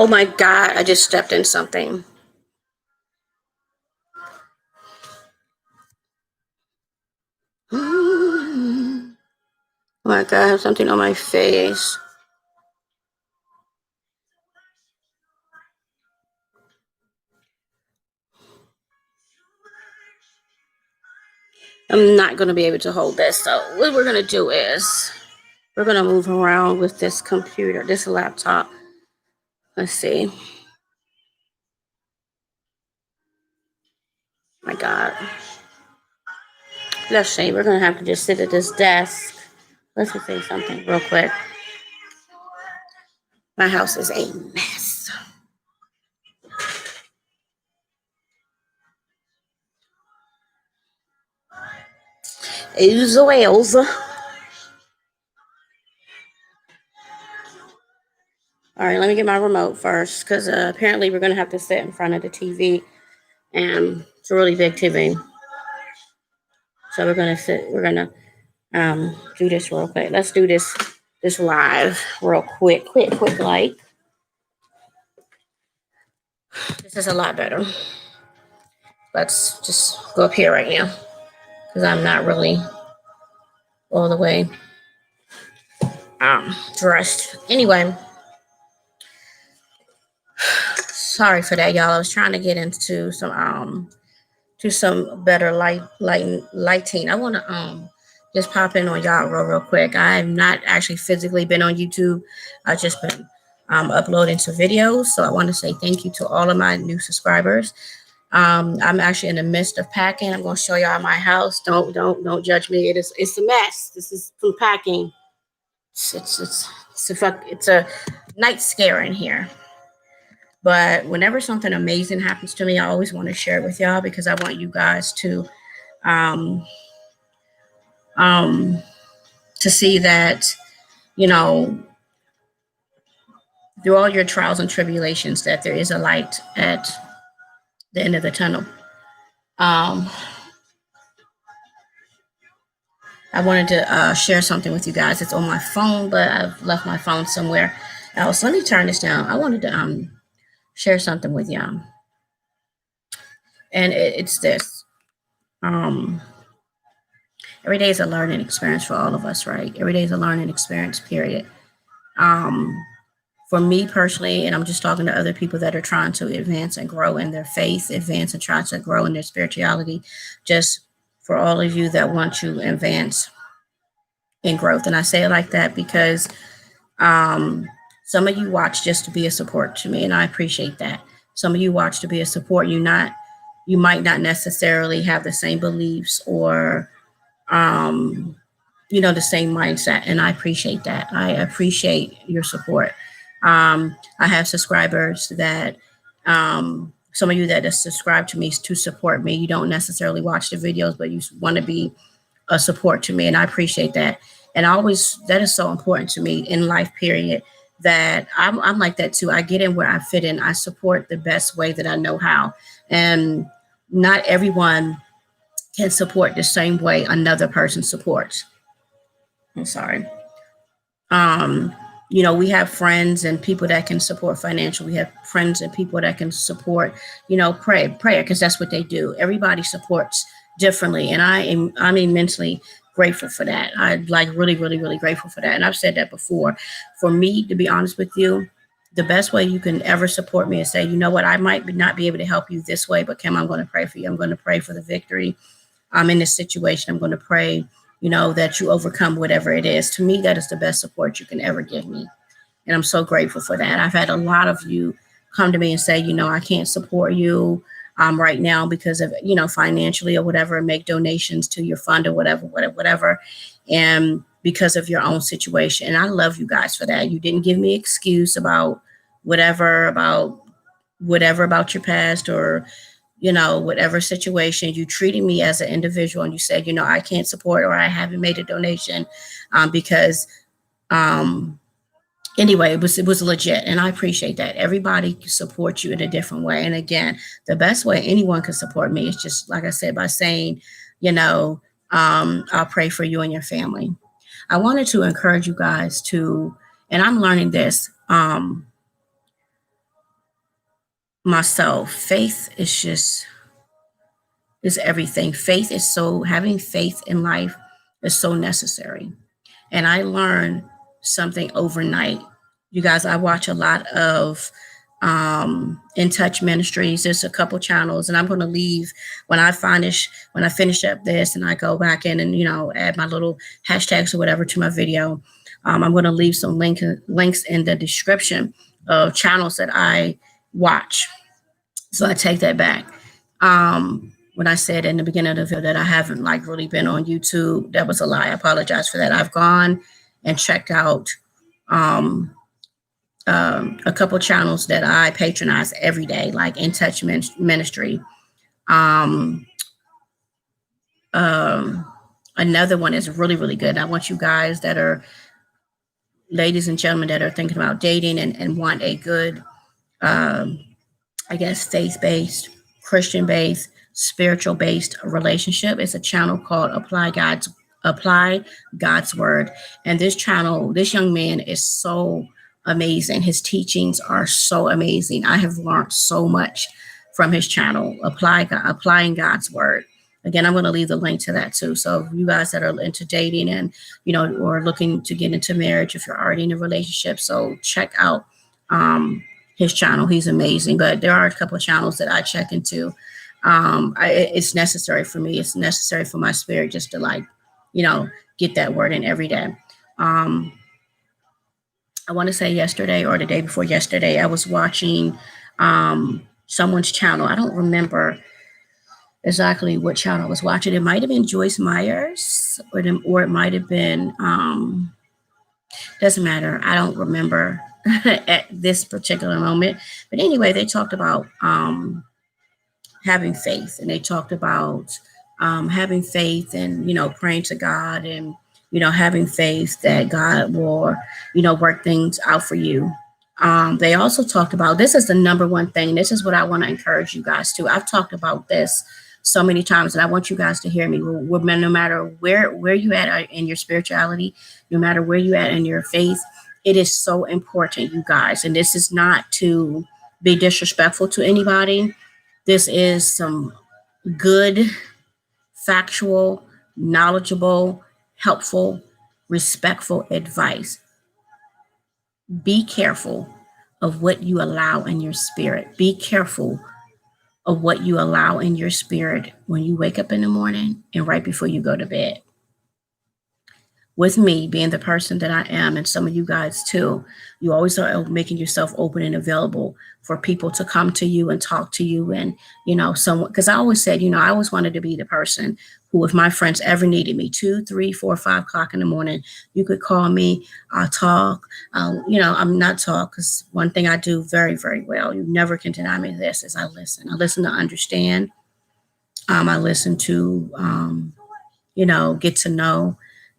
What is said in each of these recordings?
Oh my God, I just stepped in something. Oh my God, I have something on my face. I'm not going to be able to hold this. So what we're going to do is we're going to move around with this computer, this laptop. Let's see. My God. Let's see. We're going to have to just sit at this desk. Let's just say something real quick. My house is a mess. It's the whales. All right, let me get my remote first because apparently we're going to have to sit in front of the TV. And it's a really big TV. So we're going to sit, we're going to do this real quick. Let's do this live real quick, like. This is a lot better. Let's just go up here right now because I'm not really all the way dressed. Anyway, sorry for that, y'all. I was trying to get into some better lighting. I want to just pop in on y'all real quick. I've not actually physically been on YouTube. I've just been uploading some videos. So I want to say thank you to all of my new subscribers. I'm actually in the midst of packing. I'm going to show y'all my house. Don't judge me. It's a mess. This is from packing. It's a night scare in here. But whenever something amazing happens to me, I always want to share it with y'all because I want you guys to um, um, see that, you know, through all your trials and tribulations, that there is a light at the end of the tunnel. I wanted to share something with you guys. It's on my phone, but I've left my phone somewhere else. Let me turn this down. I wanted to share something with y'all. And it's this. Every day is a learning experience for all of us, right? Every day is a learning experience, period. For me personally, and I'm just talking to other people that are trying to advance and grow in their faith, advance and try to grow in their spirituality, just for all of you that want to advance in growth. And I say it like that because some of you watch just to be a support to me, and I appreciate that. Some of you watch to be a support. You might not necessarily have the same beliefs or the same mindset, and I appreciate that. I appreciate your support. I have subscribers that some of you that have subscribed to me to support me. You don't necessarily watch the videos, but you want to be a support to me, and I appreciate that. And that is so important to me in life, period, that I'm like that too. I get in where I fit in. I support the best way that I know how. And not everyone can support the same way another person supports. I'm sorry. We have friends and people that can support financially. We have friends and people that can support, prayer, because that's what they do. Everybody supports differently. And I'm immensely grateful for that. I'm like really, really, really grateful for that. And I've said that before. For me, to be honest with you, the best way you can ever support me is say, you know what, I might not be able to help you this way, but Kim, I'm going to pray for you. I'm going to pray for the victory. I'm in this situation. I'm going to pray, that you overcome whatever it is. To me, that is the best support you can ever give me. And I'm so grateful for that. I've had a lot of you come to me and say, I can't support you right now because of, financially or whatever, and make donations to your fund or whatever. And because of your own situation. And I love you guys for that. You didn't give me an excuse about whatever about your past or whatever situation. You treated me as an individual, and you said, I can't support or I haven't made a donation because anyway, it was legit, and I appreciate that. Everybody supports you in a different way. And again, the best way anyone can support me is just, like I said, by saying, I'll pray for you and your family. I wanted to encourage you guys to, and I'm learning this, myself. Faith is just is everything. Faith is so having faith in life is so necessary. And I learned something overnight. You guys, I watch a lot of In Touch Ministries. There's a couple channels, and I'm going to leave when I finish up this, and I go back in and add my little hashtags or whatever to my video. I'm going to leave some links in the description of channels that I watch. So I take that back. When I said in the beginning of the video that I haven't like really been on YouTube, that was a lie. I apologize for that. I've gone and checked out um, a couple channels that I patronize every day, like In Touch Ministry. Um, um, Another one is really, really good. I want you guys that are ladies and gentlemen that are thinking about dating and want a good um, I guess, faith based, Christian based, spiritual based relationship. It's a channel called Apply God's Word. And this channel, this young man is so amazing. His teachings are so amazing. I have learned so much from his channel, Applying God's Word. Again, I'm going to leave the link to that too. So you guys that are into dating and or looking to get into marriage, if you're already in a relationship, so check out his channel. He's amazing. But there are a couple of channels that I check into. It's necessary for me. It's necessary for my spirit just to get that word in every day. Um, I want to say yesterday or the day before yesterday, I was watching someone's channel. I don't remember exactly what channel I was watching. It might have been Joyce Myers, or it might have been doesn't matter. I don't remember at this particular moment. But anyway, they talked about having faith, and they talked about having faith and praying to God, and having faith that God will work things out for you. They also talked about, this is the number one thing. This is what I want to encourage you guys to. I've talked about this so many times, and I want you guys to hear me. No matter where you at in your spirituality, no matter where you at in your faith, it is so important, you guys. And this is not to be disrespectful to anybody. This is some good, factual, knowledgeable, helpful, respectful advice. Be careful of what you allow in your spirit. Be careful of what you allow in your spirit when you wake up in the morning and right before you go to bed. With me being the person that I am, and some of you guys too, you always are making yourself open and available for people to come to you and talk to you. And, someone, because I always said, I always wanted to be the person who, if my friends ever needed me, 2, 3, 4, 5 o'clock in the morning, you could call me, I'll talk. I'm not talk, because one thing I do very, very well, you never can deny me this, is I listen. I listen to understand. I listen to, get to know,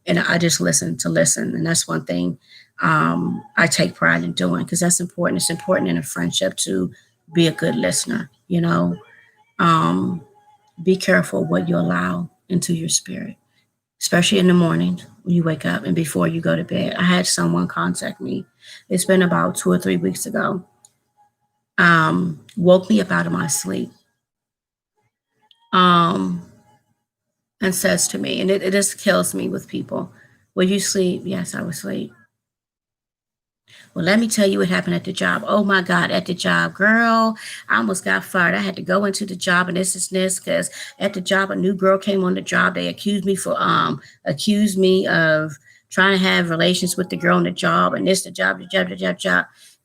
and I just listen to listen. And that's one thing I take pride in doing, because that's important. It's important in a friendship to be a good listener. Um, be careful what you allow into your spirit, especially in the morning when you wake up and before you go to bed. I had someone contact me. It's been about 2 or 3 weeks ago. Woke me up out of my sleep. Um, and says to me, and it just kills me with people, will you sleep? Yes, I will sleep. Well, let me tell you what happened at the job. Oh my God, at the job, girl, I almost got fired. I had to go into the job, and this because at the job, a new girl came on the job. They accused me of trying to have relations with the girl on the job, and this the job.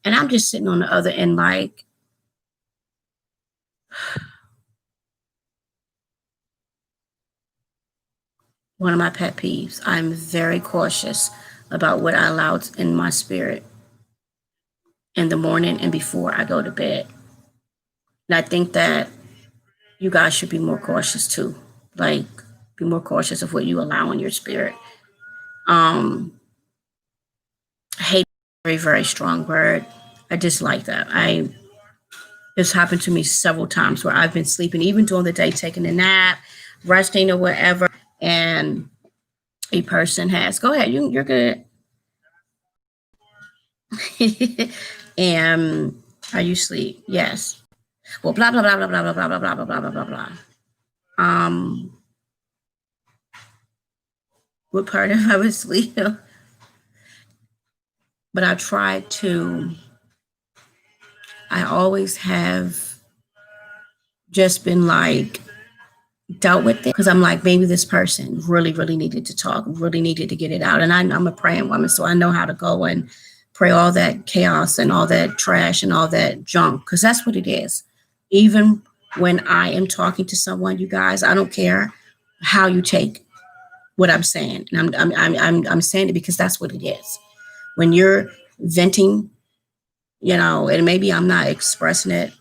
And I'm just sitting on the other end like, one of my pet peeves. I'm very cautious about what I allow in my spirit in the morning and before I go to bed. And I think that you guys should be more cautious too. Like, be more cautious of what you allow in your spirit. Hate is a very, very strong word. I dislike that. It's happened to me several times where I've been sleeping, even during the day, taking a nap, resting or whatever, and a person has, go ahead, you're good. And are you sleep? Yes. Well, blah blah blah blah blah blah blah blah blah blah blah blah blah. Um, what part of I was asleep? But I tried to. I always have just been like dealt with it because I'm like, maybe this person really, really needed to talk, really needed to get it out. And I'm a praying woman, so I know how to go and pray all that chaos and all that trash and all that junk because that's what it is. Even when I am talking to someone, you guys, I don't care how you take what I'm saying. And I'm saying it because that's what it is. When you're venting, and maybe I'm not expressing it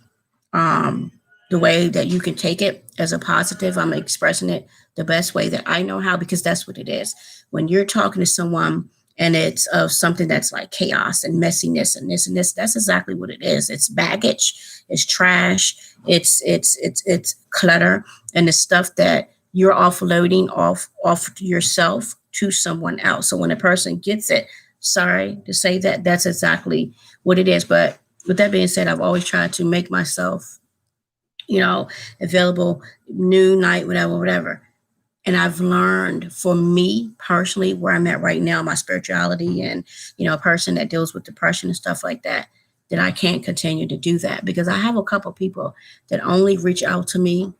um, the way that you can take it as a positive. I'm expressing it the best way that I know how because that's what it is. When you're talking to someone and it's of something that's like chaos and messiness and this and this, that's exactly what it is. It's baggage, it's trash, it's clutter, and the stuff that you're offloading off yourself to someone else. So when a person gets it, sorry to say that, that's exactly what it is. But with that being said, I've always tried to make myself, available noon, night, whatever, whatever. And I've learned for me personally, where I'm at right now, my spirituality and, a person that deals with depression and stuff like that I can't continue to do that because I have a couple people that only reach out to me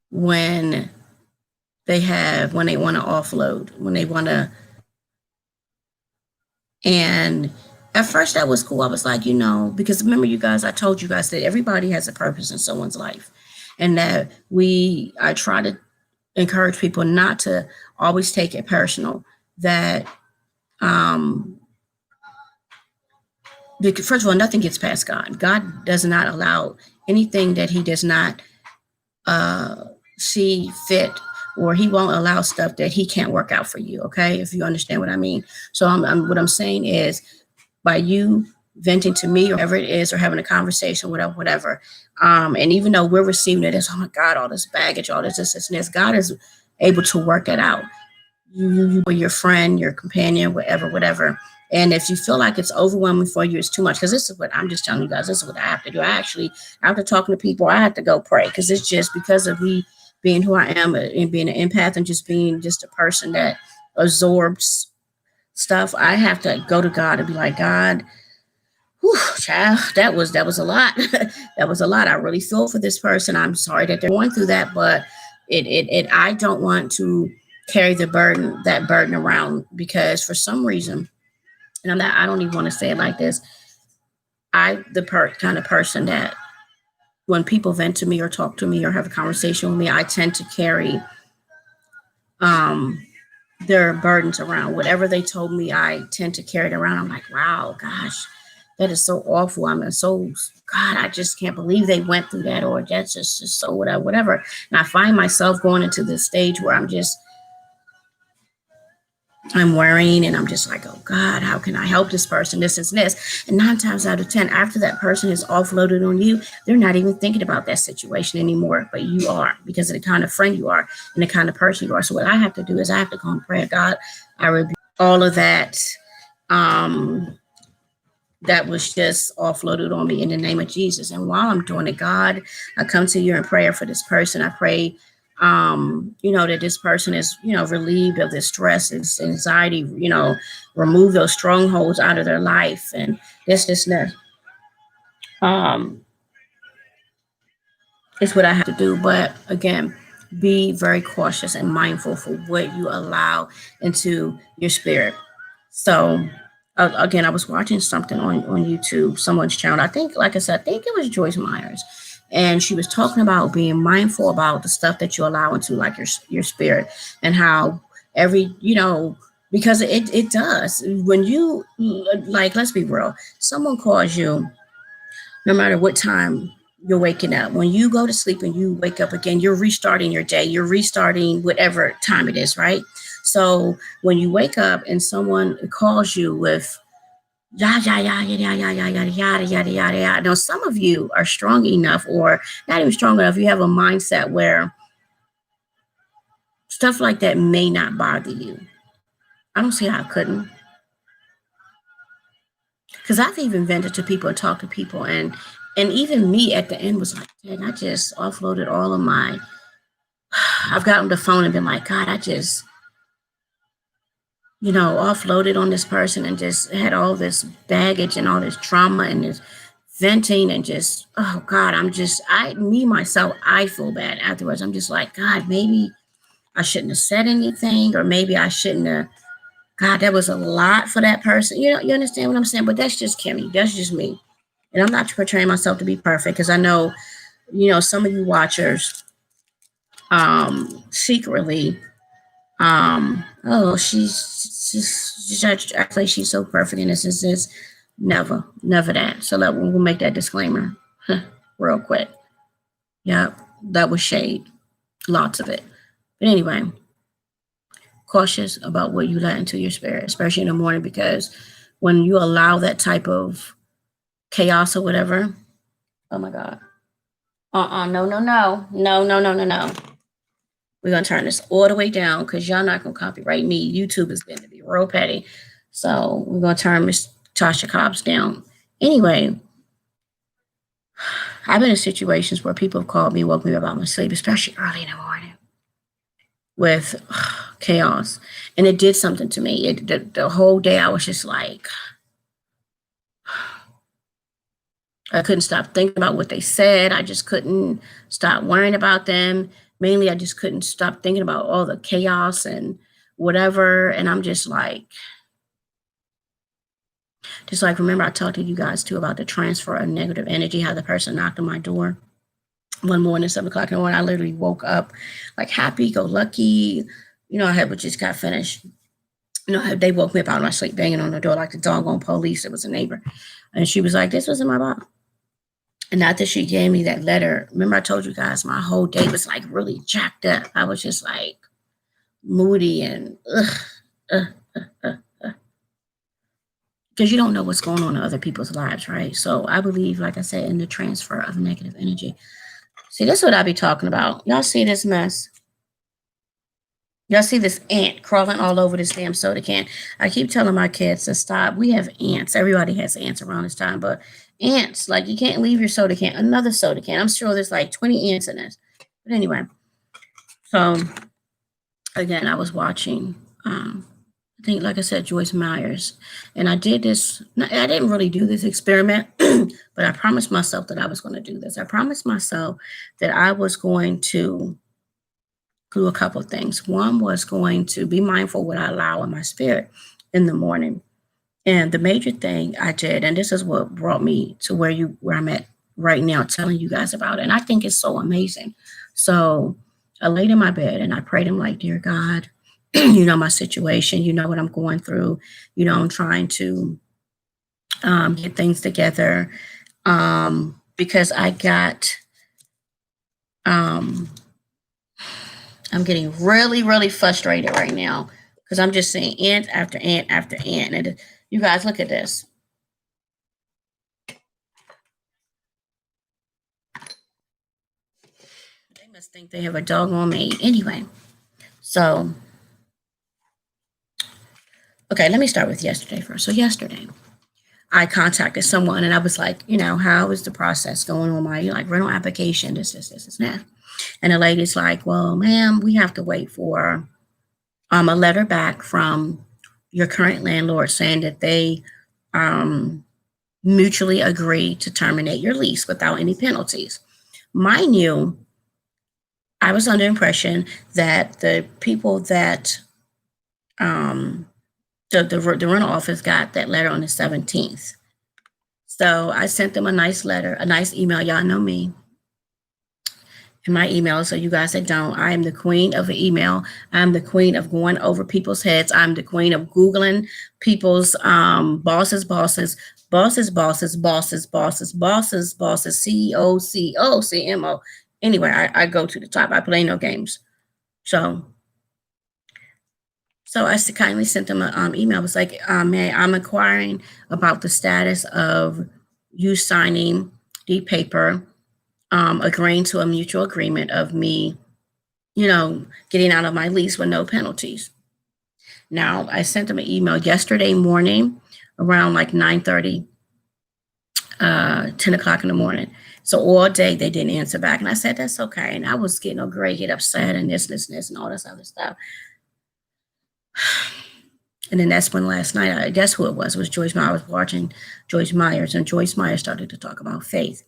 when when they want to offload, when they want to. And at first that was cool. I was like, because remember, you guys, I told you guys that everybody has a purpose in someone's life. And that I try to encourage people not to always take it personal. That, because first of all, nothing gets past God. God does not allow anything that He does not see fit, or He won't allow stuff that He can't work out for you. Okay, if you understand what I mean. So what I'm saying is, by you venting to me or whatever it is, or having a conversation, whatever. And even though we're receiving it as, oh my God, all this baggage, all this and this, God is able to work it out. You or your friend, your companion, whatever. And if you feel like it's overwhelming for you, it's too much. Because this is what I'm just telling you guys. This is what I have to do. I actually, after talking to people, I have to go pray because it's just because of me being who I am and being an empath and just being just a person that absorbs stuff. I have to go to God and be like, God, whew, child, that was a lot. That was a lot. I really feel for this person. I'm sorry that they're going through that, but I don't want to carry that burden around because for some reason, and I don't even want to say it like this. Kind of person that when people vent to me or talk to me or have a conversation with me, I tend to carry um their burdens around. Whatever they told me, I tend to carry it around. I'm like, wow, gosh, that is so awful. I'm so, God, I just can't believe they went through that, or that's just so whatever. And I find myself going into this stage where I'm worrying and I'm just like, oh God, how can I help this person? This is this. And 9 times out of 10, after that person is offloaded on you, they're not even thinking about that situation anymore. But you are, because of the kind of friend you are and the kind of person you are. So what I have to do is I have to go and pray, God, I rebuke all of that. That was just offloaded on me in the name of Jesus. And while I'm doing it, God, I come to you in prayer for this person. I pray, that this person is, relieved of this stress and anxiety, remove those strongholds out of their life and this, and that. It's what I have to do. But again, be very cautious and mindful for what you allow into your spirit. So again, I was watching something on YouTube, someone's channel. I think, like I said, I think it was Joyce Myers. And she was talking about being mindful about the stuff that you allow into like your spirit, and how every, because it does. When you, like, let's be real, someone calls you, no matter what time you're waking up. When you go to sleep and you wake up again, you're restarting your day. You're restarting whatever time it is, right? So when you wake up and someone calls you with yada yada yada yada yada yada yada yada yada. Now some of you are strong enough, or not even strong enough. You have a mindset where stuff like that may not bother you. I don't see how it couldn't. Because I've even vented to people and talked to people, and And even me at the end was like, dang, I just offloaded all of my, I've gotten the phone and been like, God, I just, offloaded on this person and just had all this baggage and all this trauma and this venting and just, oh God, myself, I feel bad afterwards. I'm just like, God, maybe I shouldn't have said anything, or maybe I shouldn't have. God, that was a lot for that person. You understand what I'm saying? But that's just Kimmy. That's just me. And I'm not portraying myself to be perfect, because I know, some of you watchers, secretly, oh, she's acts like she's so perfect, and this is this. Never that. So we'll make that disclaimer real quick. Yep, that was shade. Lots of it. But anyway, cautious about what you let into your spirit, especially in the morning, because when you allow that type of chaos or whatever, oh my God. No, no, no. No, no, no, no, no. We're going to turn this all the way down, because y'all not going to copyright me. YouTube is going to be real petty. So we're going to turn Miss Tasha Cobbs down. Anyway, I've been in situations where people have called me, woke me up out of my sleep, especially early in the morning, with chaos. And it did something to me. The whole day I was just like, I couldn't stop thinking about what they said. I just couldn't stop worrying about them. Mainly, I just couldn't stop thinking about all the chaos and whatever. And I'm just like, remember I talked to you guys too about the transfer of negative energy, how the person knocked on my door one morning, 7 o'clock in the morning. I literally woke up like happy, go lucky. I had just got finished. They woke me up out of my sleep, banging on the door like the doggone police. It was a neighbor. And she was like, this was in my box. And after she gave me that letter, remember I told you guys my whole day was like really jacked up. I was just like moody and because you don't know what's going on in other people's lives, right? So I believe, like I said, in the transfer of negative energy. See, that's what I be talking about. Y'all see this mess? Y'all see this ant crawling all over this damn soda can? I keep telling my kids to stop. We have ants. Everybody has ants around this time, but ants, like, you can't leave your soda can. Another soda can. I'm sure there's like 20 ants in this. But anyway, so again, I was watching, I think, like I said, Joyce Myers. And I did this. I didn't really do this experiment, but I promised myself that I was going to do this. I promised myself that I was going to do a couple of things. One was going to be mindful what I allow in my spirit in the morning. And the major thing I did, and this is what brought me to where I'm at right now, telling you guys about it. And I think it's so amazing. So I laid in my bed and I prayed. I'm like, dear God, you know my situation. You know what I'm going through. I'm trying to get things together, because I got I'm getting really, really frustrated right now, because I'm just seeing ant after ant after ant. And you guys, look at this. They must think they have a dog on me. Anyway, so, okay, let me start with yesterday first. So yesterday, I contacted someone and I was like, how is the process going on my rental application, this, that. And the lady's like, well, ma'am, we have to wait for a letter back from your current landlord saying that they mutually agree to terminate your lease without any penalties. Mind you, I was under the impression that the people that the rental office got that letter on the 17th. So I sent them a nice letter, a nice email. Y'all know me. In my email, so you guys that don't, I am the queen of the email. I'm the queen of going over people's heads. I'm the queen of Googling people's bosses, CEO, CO, CMO. Anyway, I go to the top. I play no games. So I kindly sent them an email. It was like, May, I'm inquiring about the status of you signing the paper, agreeing to a mutual agreement of me, getting out of my lease with no penalties. Now, I sent them an email yesterday morning around like 9:30 10 o'clock in the morning. So all day they didn't answer back. And I said, that's okay. And I was getting a great get upset and this, and all this other stuff. And then that's when last night, I guess who it was Joyce Myers. I was watching Joyce Myers, and Joyce Myers started to talk about faith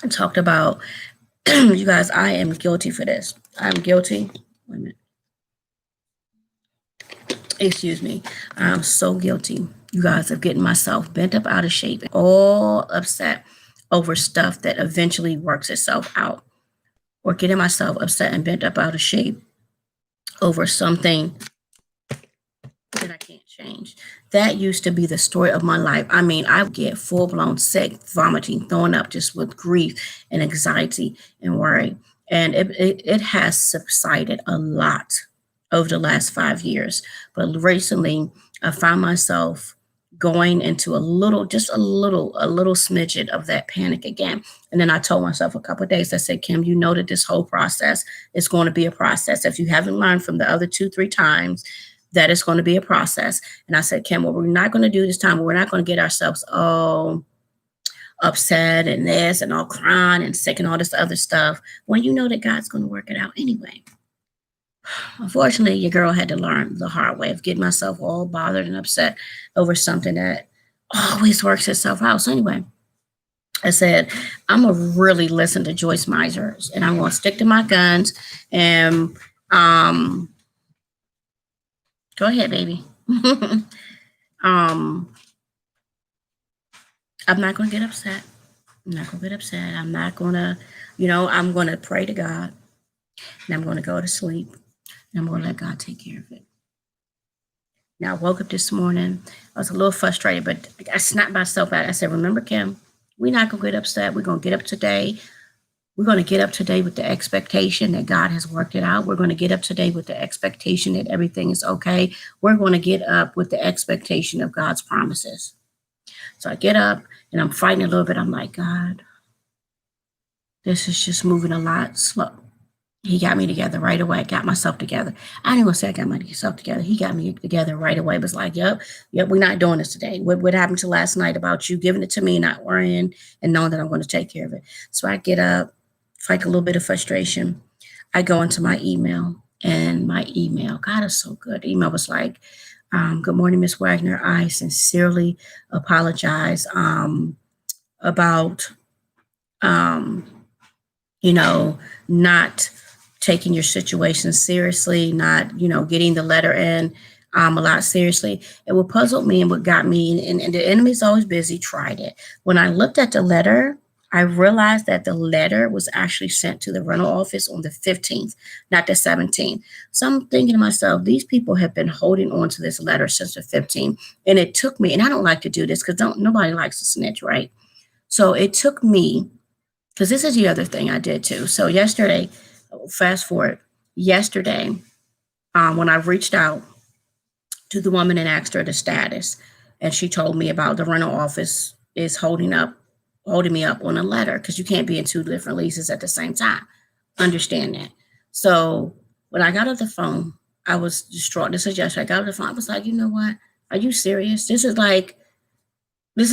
and talked about, you guys, I am guilty for this. I'm guilty. Wait a minute. Excuse me. I'm so guilty, you guys, of getting myself bent up out of shape, all upset over stuff that eventually works itself out, or getting myself upset and bent up out of shape over something that I can't change. That used to be the story of my life. I mean, I would get full blown sick, vomiting, throwing up just with grief and anxiety and worry. And it has subsided a lot over the last 5 years. But recently, I found myself going into a little smidget of that panic again. And then I told myself a couple of days, I said, Kim, you know that this whole process is going to be a process. If you haven't learned from the other 2, 3 times, that it's going to be a process. And I said, Kim, what we're not going to do this time, we're not going to get ourselves all upset and this and all crying and sick and all this other stuff when you know that God's going to work it out anyway. Unfortunately, your girl had to learn the hard way of getting myself all bothered and upset over something that always works itself out. So anyway, I said, I'm going to really listen to Joyce Myers, and I'm going to stick to my guns. And go ahead, baby. I'm not going to get upset. I'm not going to get upset. I'm not going to, I'm going to pray to God, and I'm going to go to sleep, and I'm going to let God take care of it. Now, I woke up this morning. I was a little frustrated, but I snapped myself out. I said, remember, Kim, we're not going to get upset. We're going to get up today. We're going to get up today with the expectation that God has worked it out. We're going to get up today with the expectation that everything is okay. We're going to get up with the expectation of God's promises. So I get up and I'm fighting a little bit. I'm like, God, this is just moving a lot slow. He got me together right away. I got myself together. I didn't want to say I got myself together. He got me together right away. It was like, yep, we're not doing this today. What happened to last night about you giving it to me, not worrying, and knowing that I'm going to take care of it. So I get up, fight a little bit of frustration. I go into my email, and my email, God is so good. The email was like, good morning, Miss Wagner. I sincerely apologize about, not taking your situation seriously, not, getting the letter in a lot seriously. And what puzzled me and what got me, and the enemy's always busy, tried it. When I looked at the letter, I realized that the letter was actually sent to the rental office on the 15th, not the 17th. So I'm thinking to myself, these people have been holding on to this letter since the 15th. And it took me, and I don't like to do this because nobody likes to snitch, right? So it took me, because this is the other thing I did too. So yesterday, fast forward, yesterday, when I reached out to the woman and asked her the status, and she told me about the rental office is holding me up on a letter because you can't be in 2 different leases at the same time. Understand that. So when I got off the phone, I was distraught. This is yesterday. I got off the phone. I was like, you know what? Are you serious? It's like, oh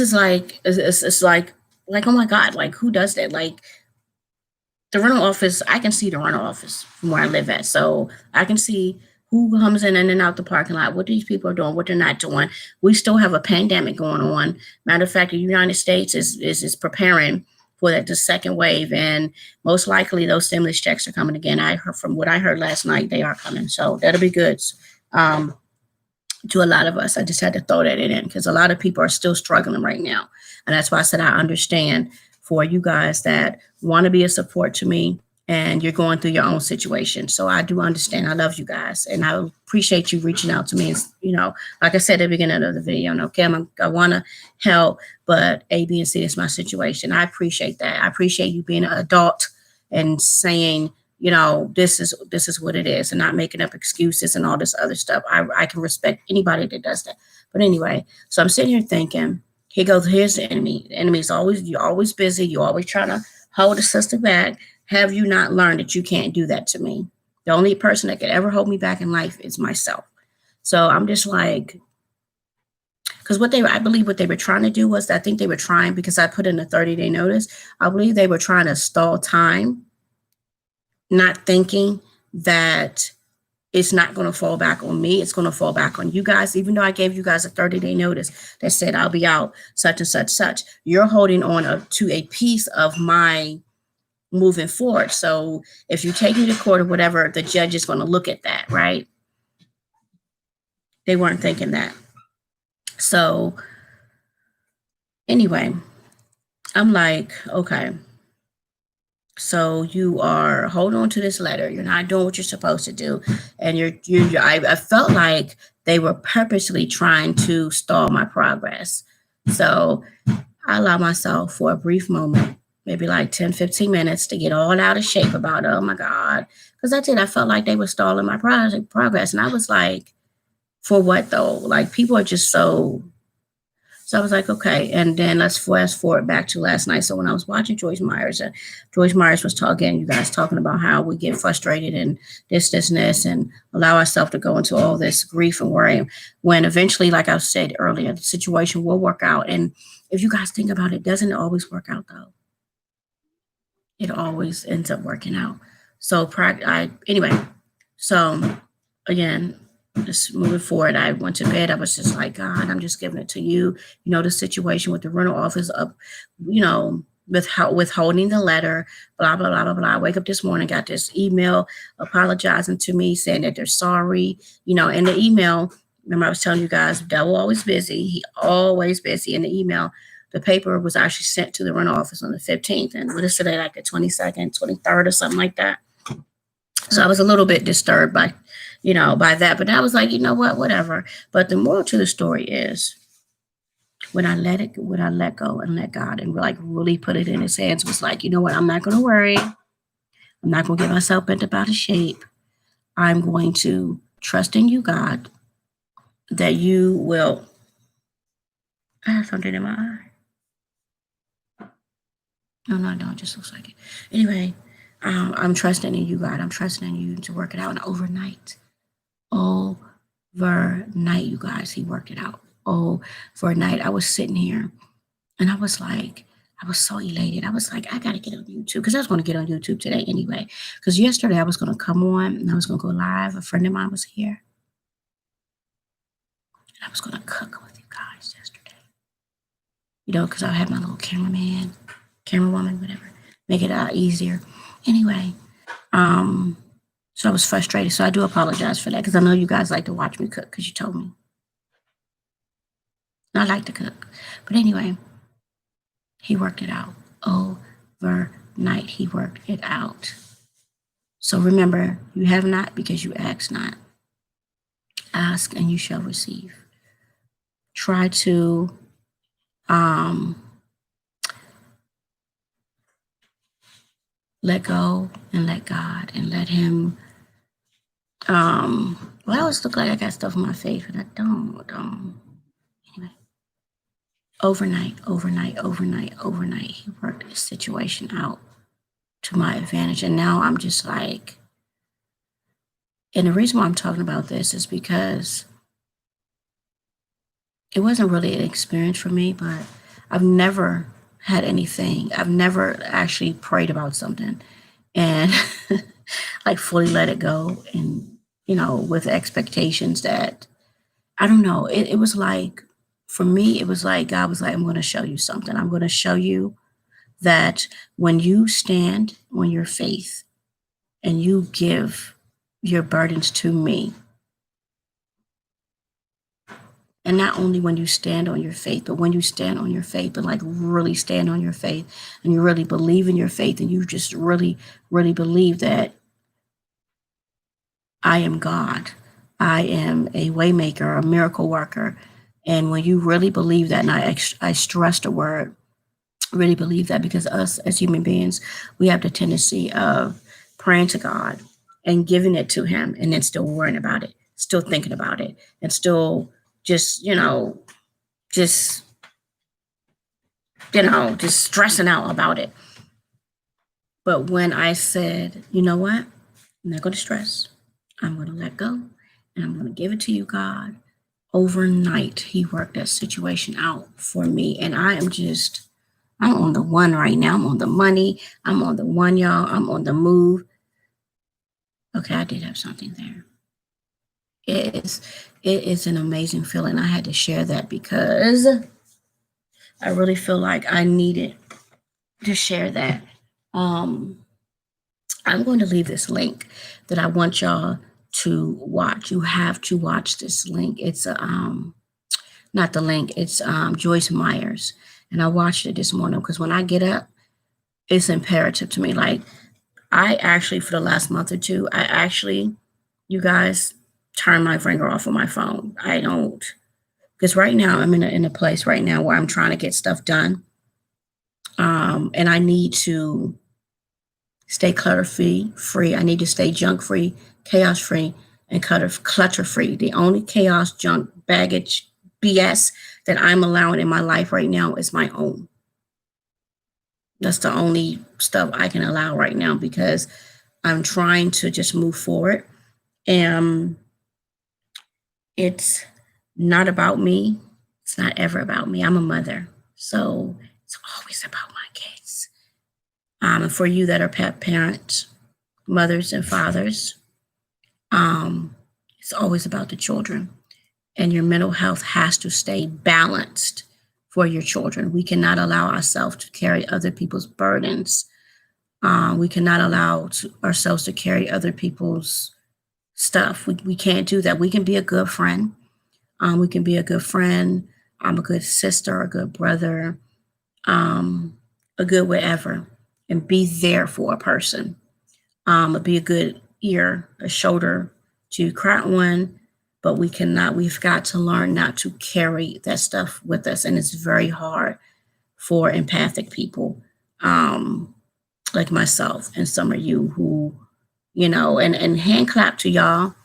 my God, like who does that? Like the rental office, I can see the rental office from where I live at. So I can see who comes in and out the parking lot, what these people are doing, what they're not doing. We still have a pandemic going on. Matter of fact, the United States is preparing for the second wave, and most likely those stimulus checks are coming again. I heard from what I heard last night, they are coming. So that'll be good to a lot of us. I just had to throw that in because a lot of people are still struggling right now. And that's why I said I understand for you guys that want to be a support to me and you're going through your own situation. So I do understand. I love you guys, and I appreciate you reaching out to me. Like I said at the beginning of the video, okay, I want to help, but A, B, and C is my situation. I appreciate that. I appreciate you being an adult and saying, this is what it is, and not making up excuses and all this other stuff. I can respect anybody that does that. But anyway, so I'm sitting here thinking, here's the enemy. The enemy's you're always busy. You're always trying to hold a sister back. Have you not learned that you can't do that to me? The only person that could ever hold me back in life is myself. So I'm just like, because I believe what they were trying to do was, I think they were trying, because I put in a 30-day notice, I believe they were trying to stall time, not thinking that it's not going to fall back on me. It's going to fall back on you guys. Even though I gave you guys a 30-day notice that said I'll be out such and such, such, you're holding on to a piece of my moving forward. So if you take me to court or whatever, the judge is going to look at that, right? They weren't thinking that. So anyway, I'm like, okay, so you are holding on to this letter. You're not doing what you're supposed to do. And I felt like they were purposely trying to stall my progress. So I allowed myself for a brief moment, maybe like 10, 15 minutes, to get all out of shape about, oh my God. Because that's it. I felt like they were stalling my progress. And I was like, for what though? Like, people are just so I was like, okay. And then let's fast forward back to last night. So when I was watching Joyce Myers, Joyce Myers was talking, you guys talking about how we get frustrated and this, and this, and allow ourselves to go into all this grief and worry. When eventually, like I said earlier, the situation will work out. And if you guys think about it, doesn't it always work out though? It always ends up working out. So anyway, so again, just moving forward, I went to bed. I was just like, God, I'm just giving it to you. You know, the situation with the rental office up, withholding the letter, blah, blah, blah, blah, blah. I wake up this morning, got this email apologizing to me, saying that they're sorry. In the email, remember I was telling you guys, devil always busy. He always busy. In the email, the paper was actually sent to the rental office on the 15th. And what is today, like the 22nd, 23rd or something like that. So I was a little bit disturbed by that. But I was like, you know what, whatever. But the moral to the story is, when I let go and let God and like really put it in his hands, was like, you know what, I'm not going to worry. I'm not going to get myself bent about a shape. I'm going to trust in you, God, that you will. I have something in my eye. No, I don't. It just looks like it. Anyway, I'm trusting in you, God. I'm trusting in you to work it out. And overnight, you guys, he worked it out. Overnight, I was sitting here and I was so elated. I was like, I got to get on YouTube, because I was going to get on YouTube today anyway. Because yesterday I was going to come on and I was going to go live. A friend of mine was here. And I was going to cook with you guys yesterday. Because I had my little camerawoman, whatever. Make it easier. Anyway, so I was frustrated. So I do apologize for that, because I know you guys like to watch me cook, because you told me. I like to cook. But anyway, he worked it out. Overnight, he worked it out. So remember, you have not because you ask not. Ask and you shall receive. Try to let go and let God and let him. Well, I always look like I got stuff on my face, but I don't. Anyway, overnight, he worked this situation out to my advantage. And now I'm just like, and the reason why I'm talking about this is because it wasn't really an experience for me, but I've never had anything. I've never actually prayed about something and like fully let it go. And, with expectations that, I don't know, it was like, for me, it was like, God was like, I'm going to show you something. I'm going to show you that when you stand on your faith and you give your burdens to me, and not only when you stand on your faith, but when you stand on your faith, but like really stand on your faith, and you really believe in your faith, and you just really, really believe that I am God. I am a waymaker, a miracle worker. And when you really believe that, and I stress the word, really believe that, because us as human beings, we have the tendency of praying to God and giving it to him, and then still worrying about it, still thinking about it, and still just stressing out about it. But when I said, you know what, I'm not going to stress, I'm going to let go, and I'm going to give it to you, God, overnight, he worked that situation out for me. And I'm on the one right now. I'm on the money. I'm on the one, y'all. I'm on the move. Okay, I did have something there. It is, it is an amazing feeling. I had to share that because I really feel like I needed to share that. Um, I'm going to leave this link that I want y'all to watch. You have to watch this link. It's a not the link. It's Joyce Myers, and I watched it this morning because when I get up, it's imperative to me. Like I actually, for the last month or two, I actually, you guys, turn my finger off of my phone. I don't, because right now I'm in a place right now where I'm trying to get stuff done, and I need to stay clutter free. I need to stay junk free, chaos free, and clutter free. The only chaos, junk, baggage, BS that I'm allowing in my life right now is my own. That's the only stuff I can allow right now because I'm trying to just move forward. And it's not about me. It's not ever about me. I'm a mother. So it's always about my kids. And for you that are pet parents, mothers and fathers, it's always about the children. And your mental health has to stay balanced for your children. We cannot allow ourselves to carry other people's burdens. We cannot allow ourselves to carry other people's stuff. We can't do that. We can be a good friend. We can be a good friend. I'm a good sister, a good brother, a good whatever, and be there for a person. Be a good ear, a shoulder to cry on, but we've got to learn not to carry that stuff with us. And it's very hard for empathic people like myself and some of you who, and hand clap to y'all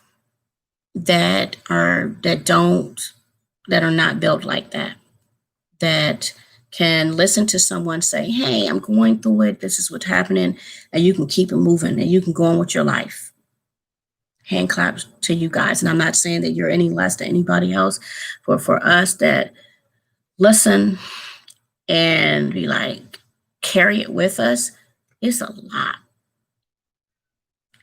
that are not built like that, that can listen to someone say, hey, I'm going through it. This is what's happening. And you can keep it moving and you can go on with your life. Hand claps to you guys. And I'm not saying that you're any less than anybody else, but for us that listen and be like, carry it with us, it's a lot.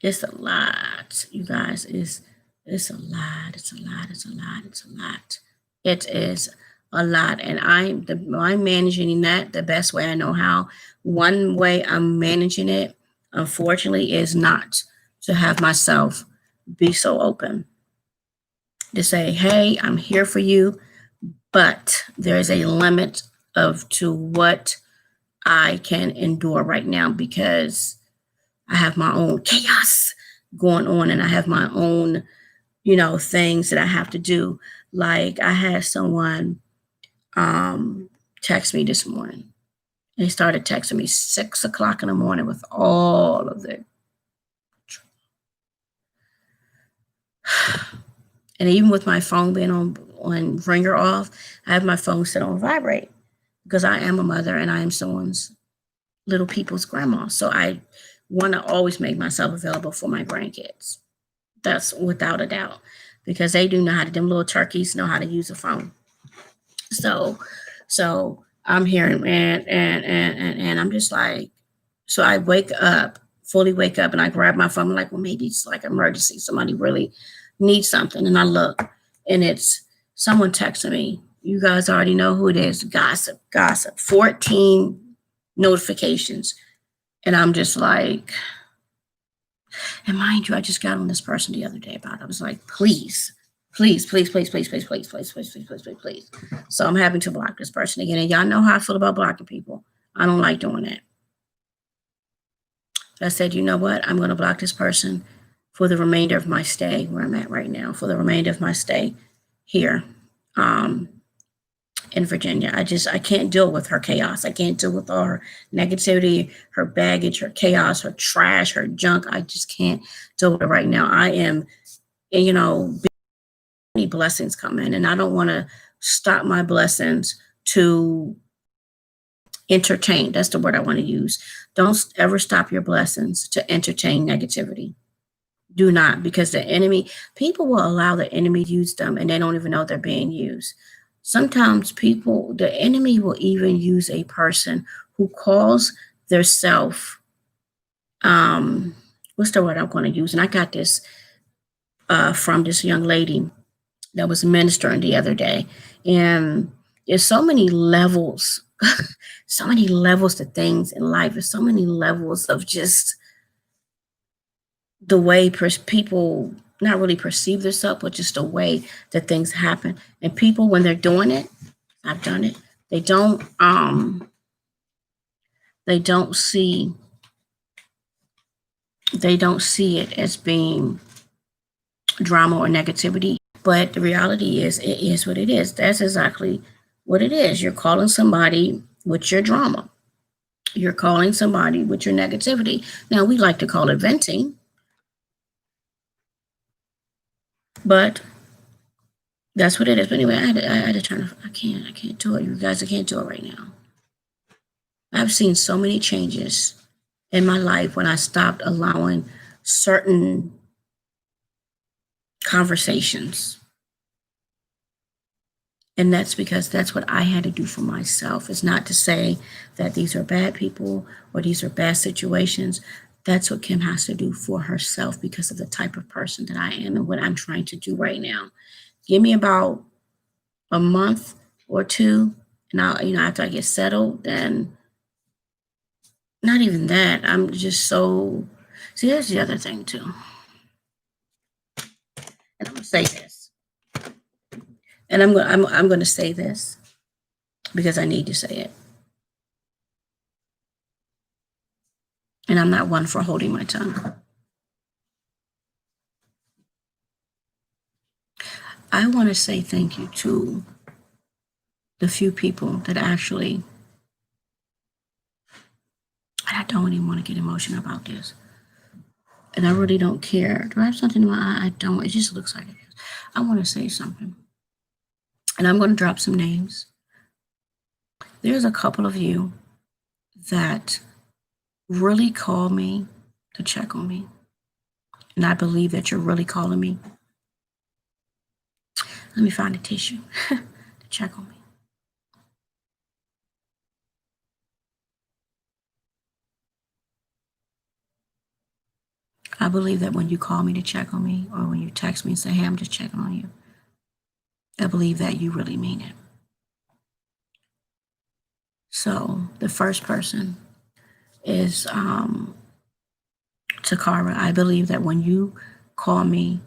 It's a lot, you guys. It's a lot. It's a lot. It's a lot. It's a lot. It is a lot, and I'm managing that the best way I know how. One way I'm managing it, unfortunately, is not to have myself be so open to say, "Hey, I'm here for you," but there is a limit of to what I can endure right now because I have my own chaos going on and I have my own, things that I have to do. Like I had someone text me this morning. They started texting me 6 o'clock in the morning with all of their and even with my phone being on ringer off, I have my phone set on vibrate because I am a mother and I am someone's little people's grandma. So I want to always make myself available for my grandkids. That's without a doubt because they do know how to, them little turkeys know how to use a phone. So, so I'm hearing and I'm just like, so I fully wake up and I grab my phone. I'm like, well, maybe it's like emergency. Somebody really needs something. And I look and it's someone texting me. You guys already know who it is. Gossip, 14 notifications. And I'm just like, and mind you, I just got on this person the other day about it. I was like, please, please, please, please, please, please, please, please, please, please, please, please, please. So I'm having to block this person again. And y'all know how I feel about blocking people. I don't like doing that. I said, you know what? I'm going to block this person for the remainder of my stay where I'm at right now, for the remainder of my stay here in Virginia. I can't deal with her chaos. I can't deal with all her negativity, her baggage, her chaos, her trash, her junk. I just can't deal with it right now. I am, many blessings come in, and I don't want to stop my blessings to entertain. That's the word I want to use. Don't ever stop your blessings to entertain negativity. Do not, because the enemy, people will allow the enemy to use them and they don't even know they're being used. Sometimes people, the enemy will even use a person who calls their self, um, what's the word I'm going to use? And I got this from this young lady that was ministering the other day. And there's so many levels, so many levels to things in life. There's so many levels of just the way people not really perceive themselves, but just the way that things happen. And people, when they're doing it, I've done it. They don't see they don't see it as being drama or negativity. But the reality is, it is what it is. That's exactly what it is. You're calling somebody with your drama. You're calling somebody with your negativity. Now, we like to call it venting, but that's what it is. But anyway, I had to turn. I can't do it. You guys, I can't do it right now. I've seen so many changes in my life when I stopped allowing certain conversations. And that's because that's what I had to do for myself. It's not to say that these are bad people or these are bad situations. That's what Kim has to do for herself because of the type of person that I am and what I'm trying to do right now. Give me about a month or two, and after I get settled, then not even that. I'm just so. See, there's the other thing too. And I'm gonna say this, and I'm gonna say this because I need to say it, and I'm not one for holding my tongue. I want to say thank you to the few people that actually. And I don't even want to get emotional about this, and I really don't care. Do I have something in my eye? I don't. It just looks like it is. I want to say something, and I'm going to drop some names. There's a couple of you that really call me to check on me. And I believe that you're really calling me. Let me find a tissue to check on me. I believe that when you call me to check on me, or when you text me and say, hey, I'm just checking on you, I believe that you really mean it. So the first person is Takara. I believe that when you call me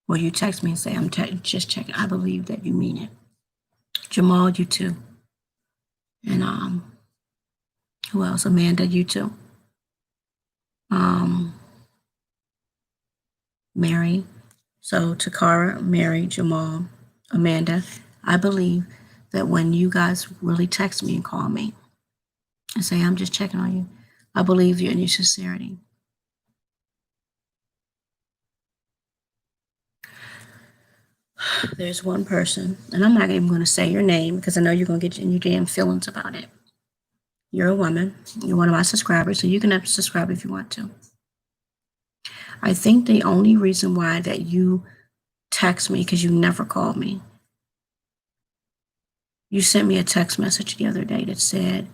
or you text me and say, I'm just checking, I believe that you mean it. Jamal, you too. And who else? Amanda, you too. Mary. So Takara, Mary, Jamal, Amanda, I believe that when you guys really text me and call me and say, I'm just checking on you, I believe you in your sincerity. There's one person, and I'm not even going to say your name because I know you're going to get in your damn feelings about it. You're a woman. You're one of my subscribers, so you can subscribe if you want to. I think the only reason why that you text me, because you never called me, you sent me a text message the other day that said,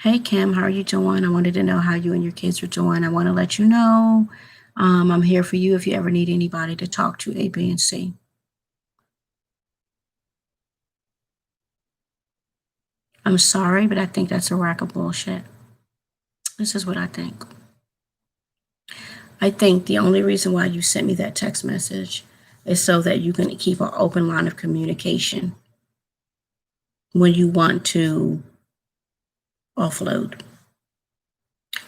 hey, Kim, how are you doing? I wanted to know how you and your kids are doing. I want to let you know I'm here for you if you ever need anybody to talk to, A, B, and C. I'm sorry, but I think that's a rack of bullshit. This is what I think. I think the only reason why you sent me that text message is so that you can keep an open line of communication when you want to offload.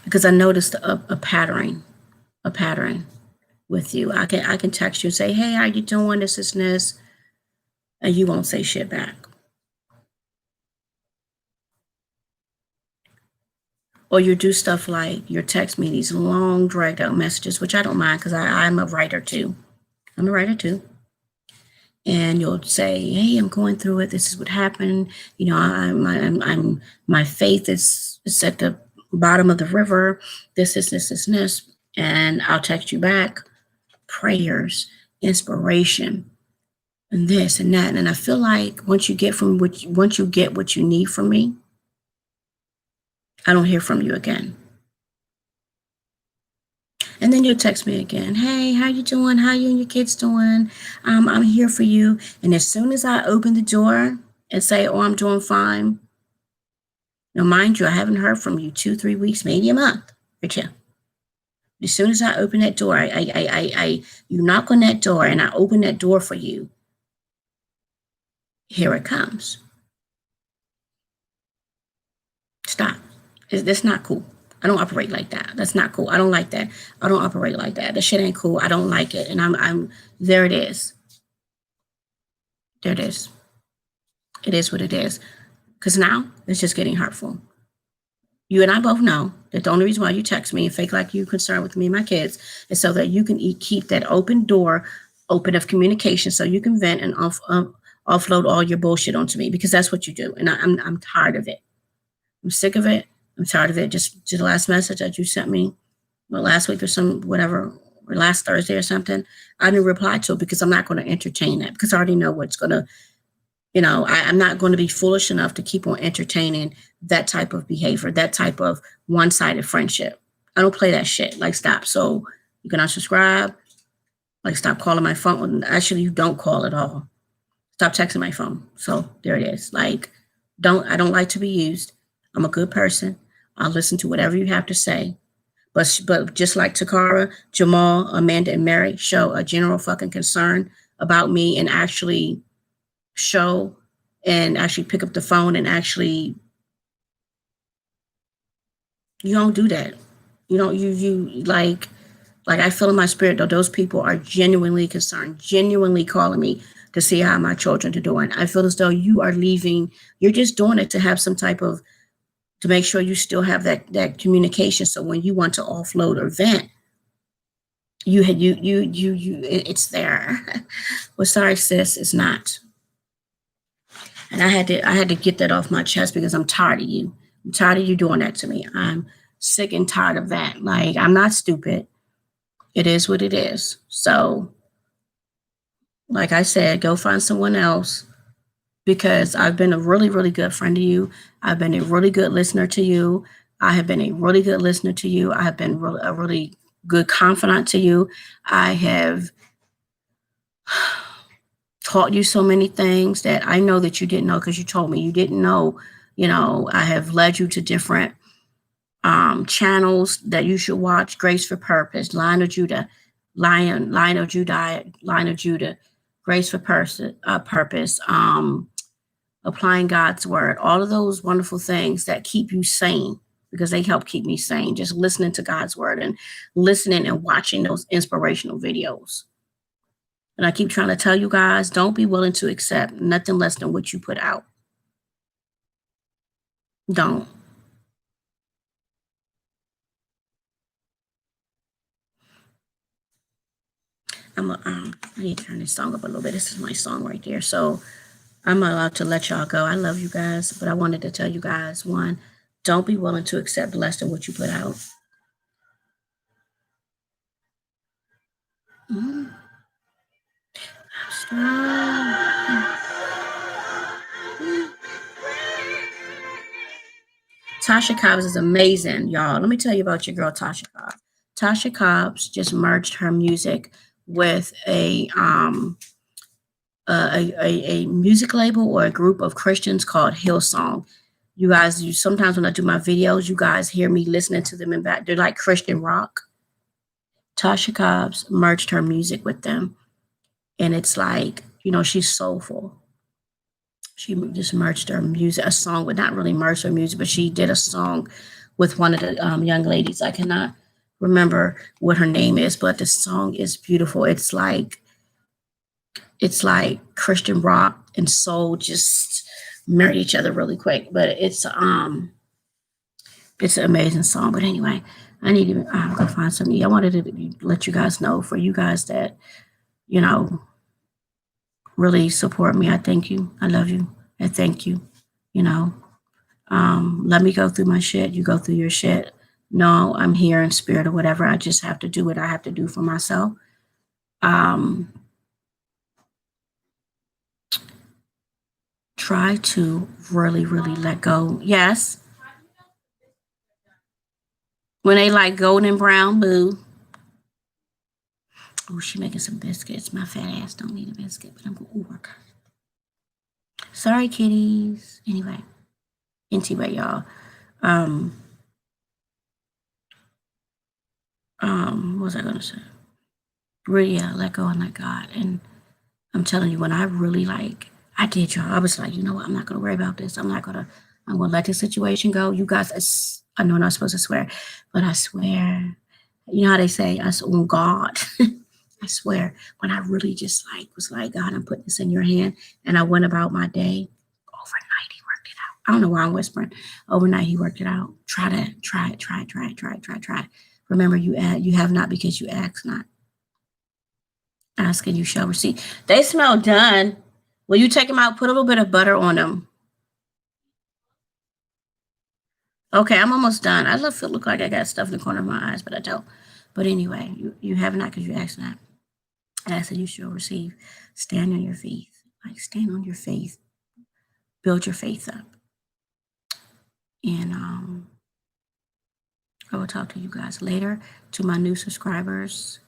Because I noticed a pattern with you. I can text you and say, hey, how you doing? This is this, and you won't say shit back. Or you do stuff like you text me these long dragged out messages, which I don't mind because I'm a writer too. I'm a writer too. And you'll say, hey, I'm going through it. This is what happened. You know, I'm my faith is at the bottom of the river. This. And I'll text you back prayers, inspiration, and this and that. And I feel like once you get what you need from me, I don't hear from you again. And then you'll text me again. Hey, how you doing? How you and your kids doing? I'm here for you. And as soon as I open the door and say, oh, I'm doing fine. Now, mind you, I haven't heard from you 2, 3 weeks, maybe a month or two. As soon as I open that door, you knock on that door and I open that door for you. Here it comes. Stop. That's not cool. I don't operate like that. That's not cool. I don't like that. I don't operate like that. The shit ain't cool. I don't like it. And I'm there it is. There it is. It is what it is. Because now it's just getting hurtful. You and I both know that the only reason why you text me and fake like you're concerned with me and my kids is so that you can keep that open door open of communication so you can vent and offload all your bullshit onto me because that's what you do. And I'm tired of it. I'm sick of it. I'm tired of it. Just the last message that you sent me, well, last week or or last Thursday or something, I didn't reply to it because I'm not going to entertain that because I already know what's going to, I'm not going to be foolish enough to keep on entertaining that type of behavior, that type of one-sided friendship. I don't play that shit. Like, stop. So you can unsubscribe. Like, stop calling my phone. Actually, you don't call at all. Stop texting my phone. So there it is. Like, I don't like to be used. I'm a good person. I'll listen to whatever you have to say. But just like Takara, Jamal, Amanda, and Mary show a general fucking concern about me and actually show and actually pick up the phone and actually, you don't do that. You don't, you like I feel in my spirit that those people are genuinely concerned, genuinely calling me to see how my children are doing. I feel as though you are leaving, you're just doing it to have some type of, to make sure you still have that communication. So when you want to offload or vent, it's there. Well, sorry, sis, it's not. And I had to get that off my chest because I'm tired of you. I'm tired of you doing that to me. I'm sick and tired of that. Like, I'm not stupid. It is what it is. So, like I said, go find someone else because I've been a really, really good friend to you. I've been a really good listener to you. I have been a really good listener to you. I have been a really good confidant to you. I have taught you so many things that I know that you didn't know because you told me you didn't know. I have led you to different channels that you should watch. Grace for Purpose, Lion of Judah, Grace for Purpose, Applying God's Word, all of those wonderful things that keep you sane because they help keep me sane. Just listening to God's Word and listening and watching those inspirational videos. And I keep trying to tell you guys, don't be willing to accept nothing less than what you put out. Don't. I need to turn this song up a little bit. This is my song right there. So I'm allowed to let y'all go. I love you guys, but I wanted to tell you guys, one, don't be willing to accept less than what you put out. Mm. Tasha Cobbs is amazing, y'all. Let me tell you about your girl, Tasha Cobbs. Tasha Cobbs just merged her music with a music label or a group of Christians called Hillsong. You guys, sometimes when I do my videos, you guys hear me listening to them in back. They're like Christian rock. Tasha Cobbs merged her music with them. And it's like, she's soulful. She just merged her music, a song, but not really merged her music, but she did a song with one of the young ladies. I cannot remember what her name is, but the song is beautiful. It's like Christian rock and soul just marry each other really quick. But it's an amazing song. But anyway, I need to go find something. I wanted to let you guys know, for you guys that, really support me. I thank you. I love you. I thank you. Let me go through my shit. You go through your shit. No, I'm here in spirit or whatever. I just have to do what I have to do for myself. Um, try to really, really let go. Yes. When they like golden brown, boo. Oh, she making some biscuits. My fat ass don't need a biscuit, but I'm going to work. Sorry, kitties. Anyway, y'all. Um, what was I gonna say? Really, yeah, let go and let God. And I'm telling you, when I really I did, y'all. I was like, you know what? I'm not gonna worry about this. I'm gonna let this situation go. You guys, I know I'm not supposed to swear, but I swear. You know how they say, on God. I swear, when I really just was like, God, I'm putting this in your hand, and I went about my day. Overnight, he worked it out. I don't know why I'm whispering. Overnight, he worked it out. Try that. Try it. Try it. Try it. Try it. Try it. Try it. Remember, you have not because you ask not. Ask and you shall receive. They smell done. Will you take them out? Put a little bit of butter on them. Okay, I'm almost done. I look like I got stuff in the corner of my eyes, but I don't. But anyway, you have not because you ask not. Ask and you shall receive. Stand on your faith. Stand on your faith. Build your faith up. And I will talk to you guys later. To my new subscribers,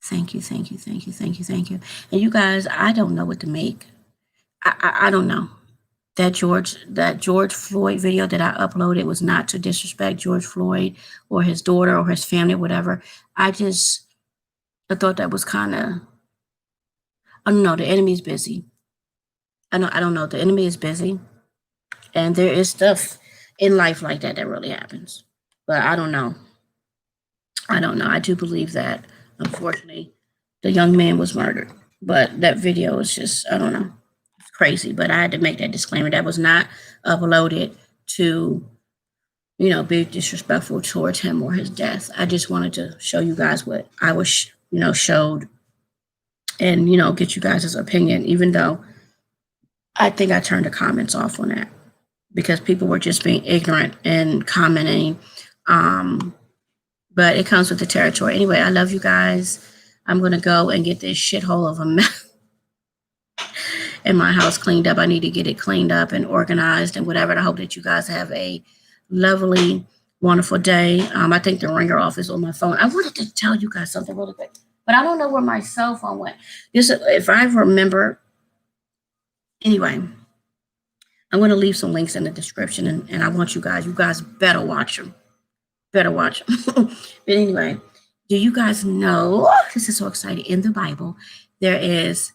thank you, thank you, thank you, thank you, thank you. And you guys, I don't know what to make. I don't know. That George Floyd video that I uploaded was not to disrespect George Floyd or his daughter or his family, whatever. I thought that was kind of, I don't know. The enemy's busy. I don't know. The enemy is busy, and there is stuff in life like that really happens. But I don't know. I don't know. I do believe that, unfortunately, the young man was murdered. But that video is just, I don't know, it's crazy. But I had to make that disclaimer. That was not uploaded to, be disrespectful towards him or his death. I just wanted to show you guys what I was, showed and, get you guys' opinion, even though I think I turned the comments off on that because people were just being ignorant and commenting. But it comes with the territory. Anyway, I love you guys. I'm going to go and get this shithole of a mess in my house cleaned up. I need to get it cleaned up and organized and whatever. And I hope that you guys have a lovely, wonderful day. I think the ringer off is on my phone. I wanted to tell you guys something really quick, but I don't know where my cell phone went. If I remember, anyway, I'm going to leave some links in the description, and I want you guys better watch them. Better watch them. But anyway, do you guys know, this is so exciting, in the Bible, there is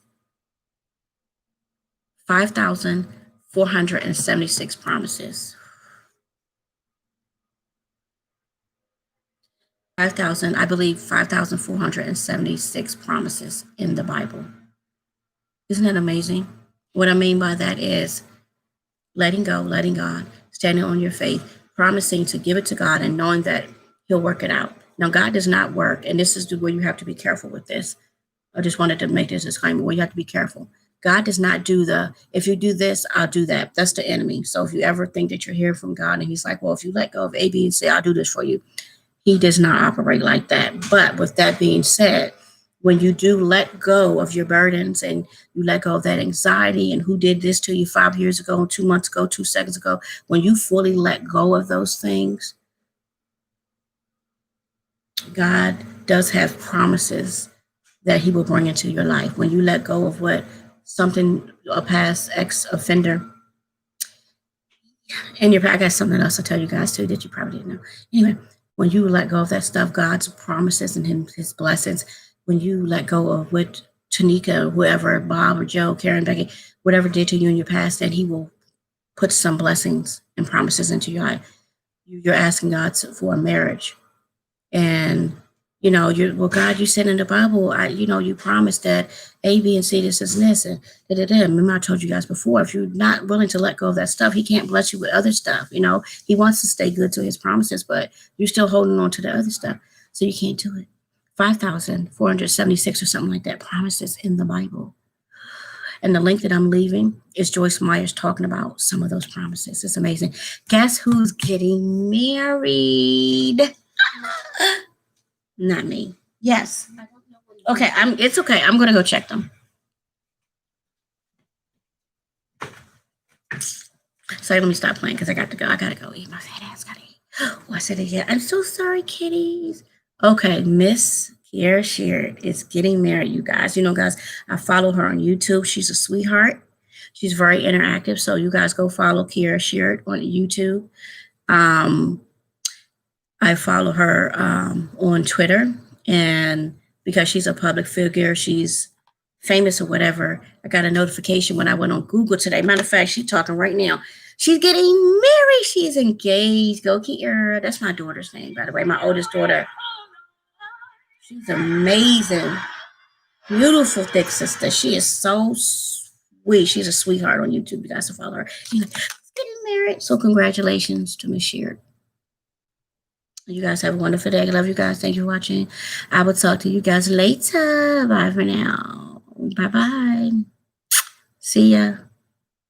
5,476 promises. 5,476 promises in the Bible. Isn't that amazing? What I mean by that is letting go, letting God, standing on your faith, promising to give it to God and knowing that he'll work it out. Now, God does not work, and this is where you have to be careful with this. I just wanted to make this disclaimer where you have to be careful. God does not do if you do this, I'll do that. That's the enemy. So if you ever think that you're hearing from God and he's like, well, if you let go of A, B, and C, I'll do this for you. He does not operate like that. But with that being said, when you do let go of your burdens and you let go of that anxiety and who did this to you 5 years ago, 2 months ago, 2 seconds ago, when you fully let go of those things, God does have promises that he will bring into your life. When you let go of a past ex-offender, and I got something else to tell you guys too that you probably didn't know. Anyway, when you let go of that stuff, God's promises and his blessings, when you let go of what Tanika, whoever, Bob or Joe, Karen, Becky, whatever did to you in your past, that he will put some blessings and promises into your life. You're asking God for a marriage. And, God, you said in the Bible, you promised that A, B, and C, this is this. And remember I told you guys before, if you're not willing to let go of that stuff, he can't bless you with other stuff. He wants to stay good to his promises, but you're still holding on to the other stuff. So you can't do it. 5,476 or something like that promises in the Bible. And the link that I'm leaving is Joyce Myers talking about some of those promises. It's amazing. Guess who's getting married? Not me. Yes. Okay. It's okay. I'm gonna go check them. So let me stop playing because I got to go. I gotta go eat. My fat ass gotta eat. Oh, I said it again. I'm so sorry, kitties. Okay, Miss Kiera Sheard is getting married, you guys. You know, guys, I follow her on YouTube. She's a sweetheart. She's very interactive. So you guys go follow Kiera Sheard on YouTube. Um, I follow her on Twitter, and because she's a public figure, she's famous or whatever. I got a notification when I went on Google today. Matter of fact, she's talking right now. She's getting married. She's engaged. Go Kiera. That's my daughter's name, by the way. My oldest daughter. She's amazing. Beautiful, thick sister. She is so sweet. She's a sweetheart on YouTube. You guys to follow her. She's getting married. So congratulations to Miss Sheard. You guys have a wonderful day. I love you guys. Thank you for watching. I will talk to you guys later. Bye for now. Bye bye. See ya.